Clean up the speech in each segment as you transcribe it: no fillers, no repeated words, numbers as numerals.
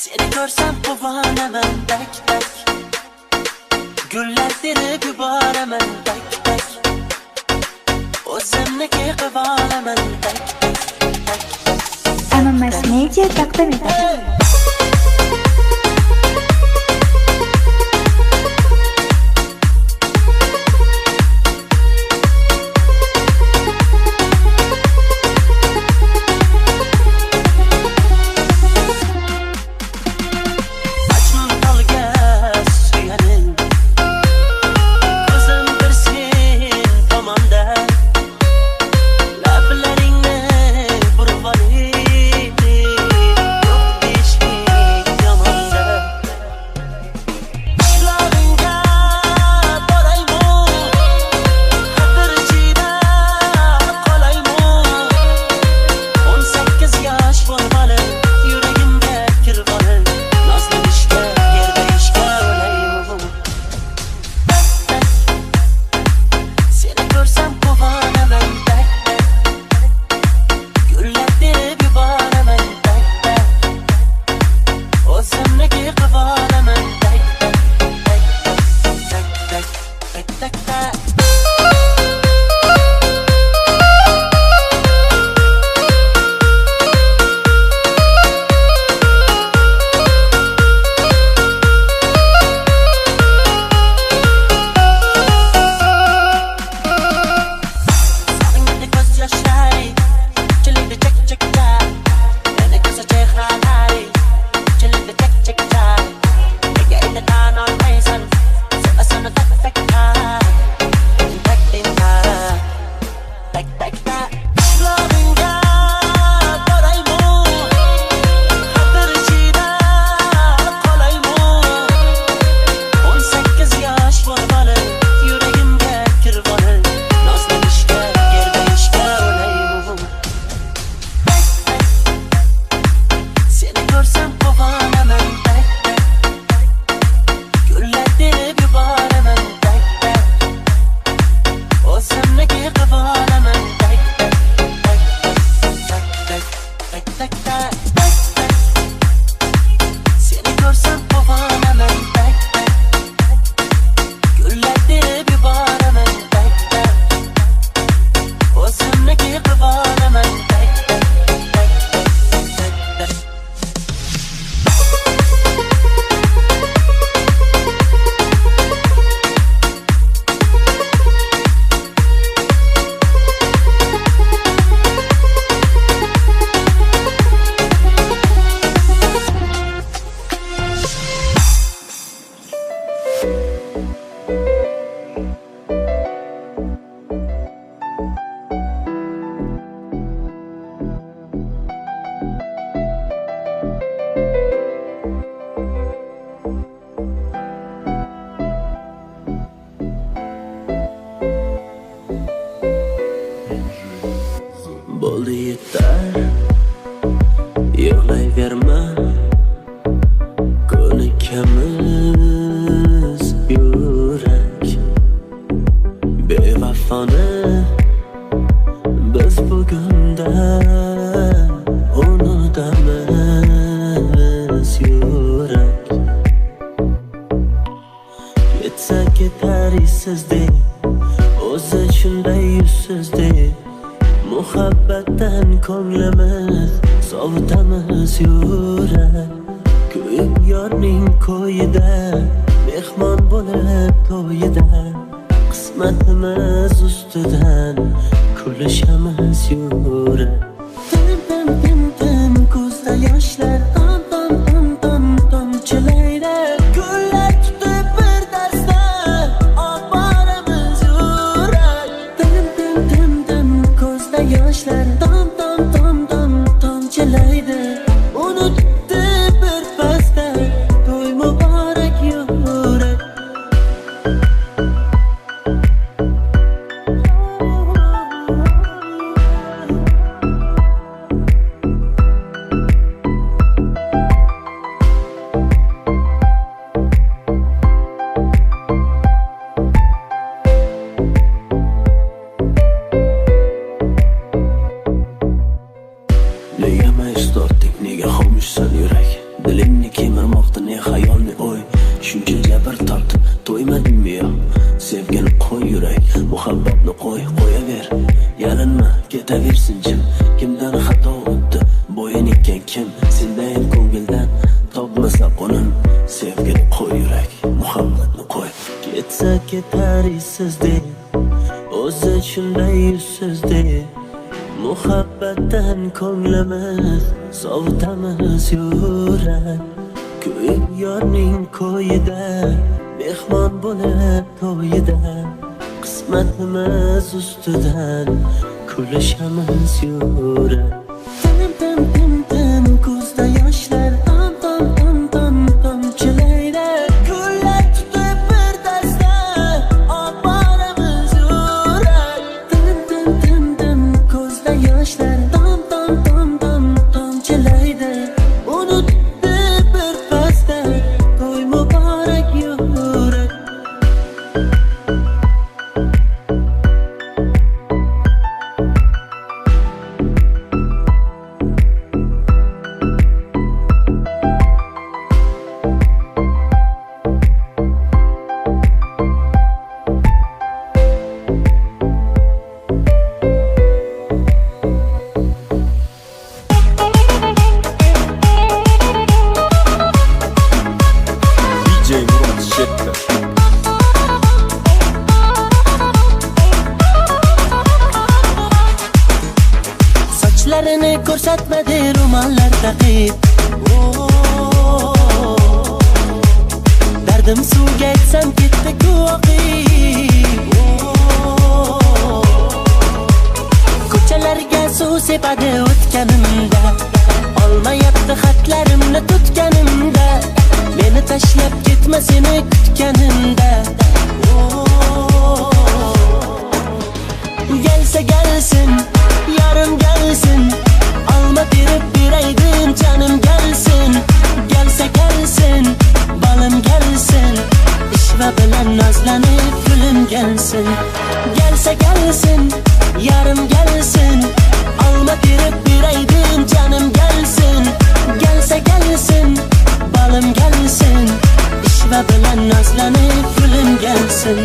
Seni görsem quvanaman tak tak. Gullar terib yuboraman tak tak. O'zimniki qilib olaman tak tak tak. MMS Media taqdim etadi. Bo'ldi yetar, yig'layverma, ko'nikamiz yurak. Bevafoni biz bugundan unutamiz yurak. Ketsa ketar sizday, o'zi shunday yuzsizday. Muhabbatdan ko'nglimiz sovutamiz yurak. Kuyib yorning ko'yida, mehmon bo'lib to'yida. Qismatimiz ustidan kulishamiz yurak. Tim tim tim tim ko'zda yoshlar tom tom tom tom tomchilaydi. Gullar tutib bir darsdan oboramiz yurak. Tim tim tim tim ko'zda yoshlar tom tom tom tom tomchilaydi. Unutdi bir pasda to'y muborak yurak. Ne hayal ne oy, shuncha bir tortib to'ymadingmi yo? Sevgini qo'y yurak, muhabbatni qo'yaver. Yalinma, ketaversin jim. Kimdan xato o'tdi, bo'yin ekkan kim? Sendayam ko'ngildan topmasa qo'nim. Sevgini qo'y yurak, muhabbatni qo'y. Ketsa ketar izsiz deb, o'zi shunday yuzsiz deb. Muhabbatdan ko'nglimiz sovutamiz yurak. Ko'yib yorning ko'yida, mehmon bo'lib to'yida. Qismatimiz ustidan kulishamiz yurak. Tim ko'zda yoshlar tomchilaydi. Gullar tutib bir dasta oboramiz yurak. Tim ko'zda yoshlar tomchilaydi. Unutdi bir pasda to'y muborak yurak. DJ Murat Şetter. Sochlarini ko'rsatmadi ro'mollar taqib. Dardim suvga aytsam ketdi oqib. Ko'chalarga suv sepadi o'tganimda, olmayapti xatlarimni tutganimda. Meni tashlab ketma seni kutganimda. Gelsa gelsin, yarım gelsin. Alma berib beraydim canım gelsin. Gelsa gelsin, balım gelsin. İşva bilan nazlanib gülüm gelsin. Gelsa gelsin, yarım gelsin. Alma berib beraydim canım gelsin. Gelsa gelsin, balım gelsin. İşva bilan nazlanib gülüm gelsin.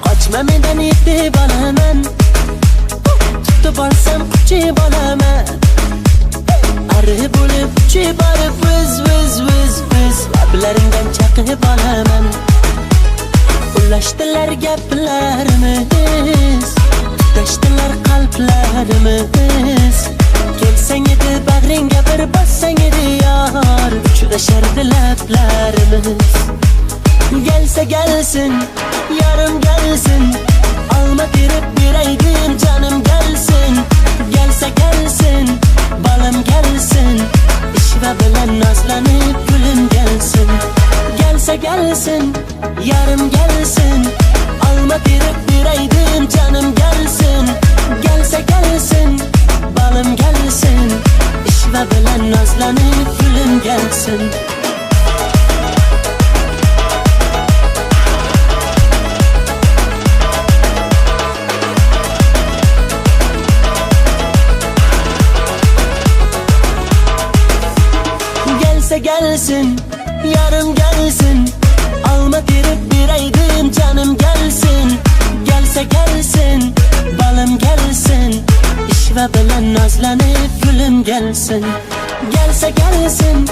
Qochma mendan yetib olaman, tutib olsam quchib olaman. Ari bo'lib uchib borib viz lablaringdan chaqib olaman. Ulashdilar gaplarimiz, tutashdilar qalblarimiz. Kelsang edi bag'ringga bir bossang edi yor, uchrashardi lablarimiz. Gelsa gelsin, yarım gelsin. Alma berib beraydim canım gelsin. Gelsa gelsin, balım gelsin. İşva bilan nazlanib gülüm gelsin. Gelsa gelsin, yarım gelsin. Alma berib beraydim canım gelsin. Gelsa gelsin, balım gelsin. İşva bilan nazlanib gülüm gelsin. Gelsa gelsin, yarım gelsin. Alma berib beraydim canım gelsin. Gelsa gelsin, balım gelsin. İşva bilan nazlanib gülüm gelsin. Gelsa gelsin,